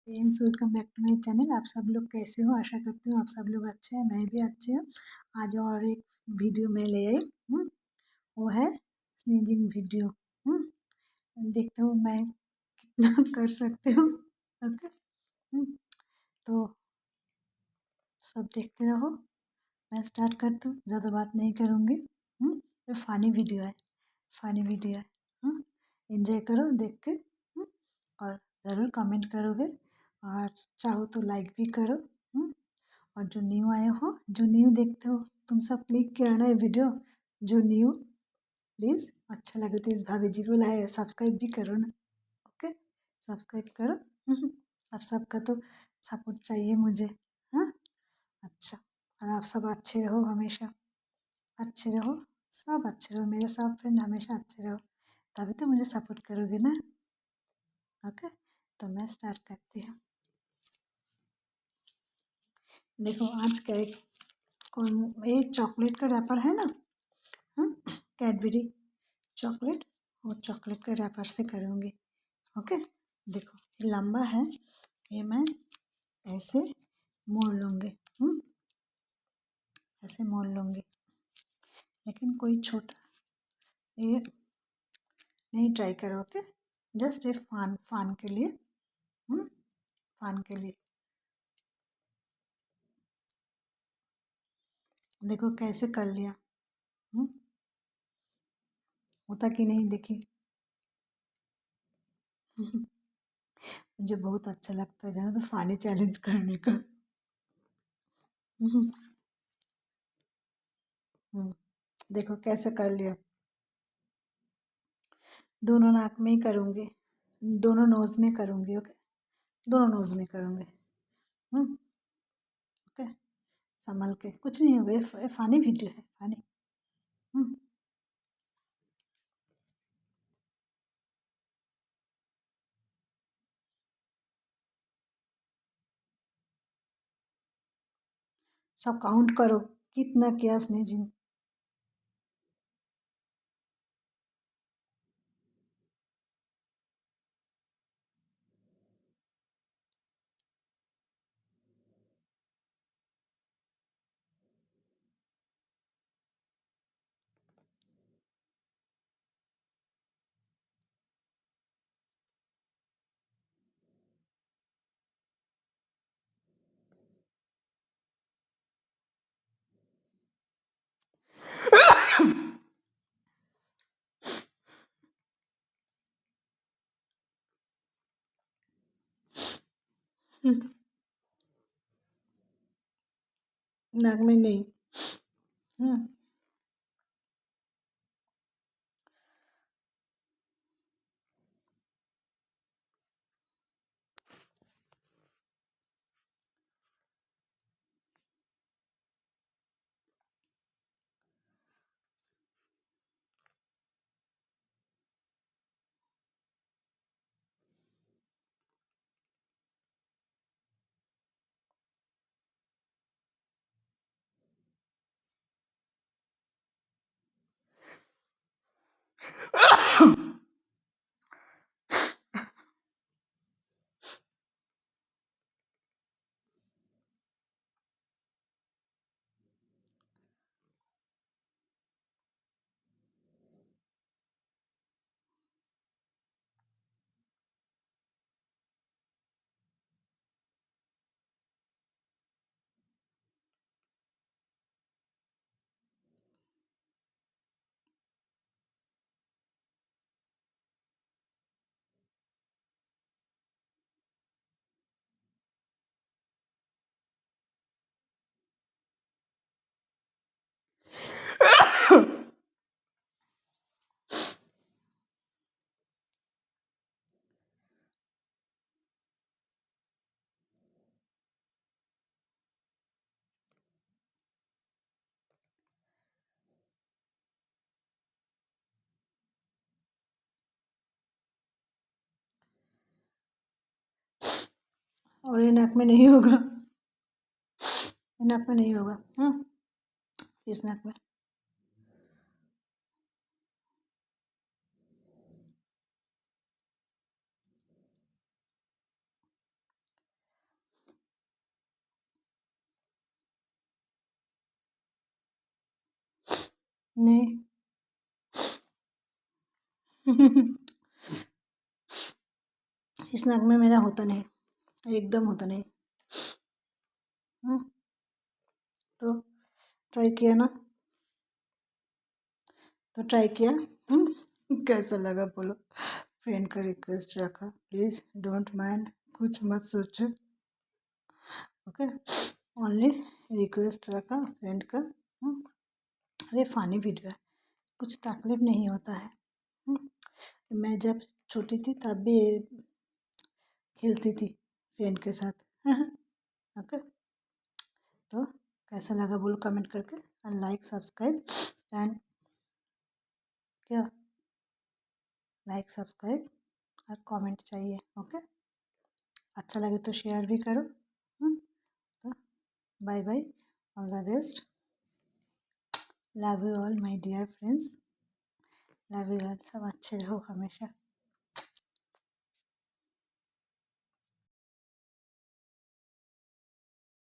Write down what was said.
Friends, welcome back to my channel. आप सब लोग कैसे हो? आशा करती हूँ आप सब लोग अच्छे हैं, मैं भी अच्छी हूँ। आज और एक वीडियो में ले आई वो है स्नीजिंग वीडियो। देखते हूँ मैं कितना कर सकती हूँ। ओके। तो सब देखते रहो। मैं स्टार्ट करती हूँ, ज़्यादा बात नहीं करूँगी। ये फ़नी वीडियो है, फ़नी वीडियो है। एंजॉय करो देख के। और ज़रूर कमेंट करोगे और चाहो तो लाइक भी करो। और जो न्यू आए हो, जो न्यू देखते हो, तुम सब क्लिक किया ना ये वीडियो। जो न्यू, प्लीज़ अच्छा लगे तो इस भाभी जी को लाए सब्सक्राइब भी करो ना। ओके, सब्सक्राइब करो। आप सबका तो सपोर्ट चाहिए मुझे। हाँ, अच्छा। और आप सब अच्छे रहो, हमेशा अच्छे रहो, सब अच्छे रहो, मेरे सब फ्रेंड हमेशा अच्छे रहो, तभी तो मुझे सपोर्ट करोगे ना। ओके, तो मैं स्टार्ट करती हूँ। देखो आज क्या एक कौन ये चॉकलेट का रैपर है ना। हाँ, कैडबरी चॉकलेट, वो चॉकलेट के रैपर से करूँगी। ओके, देखो ये लंबा है, ये मैं ऐसे मोड़ लूँगी। ऐसे मोड़ लूँगी, लेकिन कोई छोटा ये नहीं ट्राई करो। ओके, जस्ट ये फान फान के लिए। फान के लिए देखो कैसे कर लिया। होता कि नहीं देखी। मुझे बहुत अच्छा लगता है जाना तो फानी चैलेंज करने का। देखो कैसे कर लिया। दोनों नाक में ही करूँगी, दोनों नोज में करूँगी। ओके, दोनों नोज में करूँगी। ओके, संभल के, कुछ नहीं होगा, ये फानी वीडियो है, फानी। सब काउंट करो कितना किया स्नेजिंग। नाक में नहीं। और ये नाक में नहीं होगा, ये नाक में नहीं होगा। इस नाक में। नहीं। इस नाक में मेरा होता नहीं, एकदम होता नहीं। हम्म, तो ट्राई किया ना, तो ट्राई किया। कैसा लगा बोलो। फ्रेंड का रिक्वेस्ट रखा, प्लीज़ डोंट माइंड, कुछ मत सोचो। ओके, ओनली रिक्वेस्ट रखा फ्रेंड का। अरे फ़नी वीडियो है, कुछ तकलीफ नहीं होता है। मैं जब छोटी थी तब भी खेलती थी फ्रेंड के साथ। ओके, तो कैसा लगा बोलो कमेंट करके, और लाइक सब्सक्राइब एंड क्या, लाइक सब्सक्राइब और कमेंट चाहिए। ओके, अच्छा लगे तो शेयर भी करो। तो bye bye, all the best, love you all my dear friends, love you all, सब अच्छे रहो हमेशा।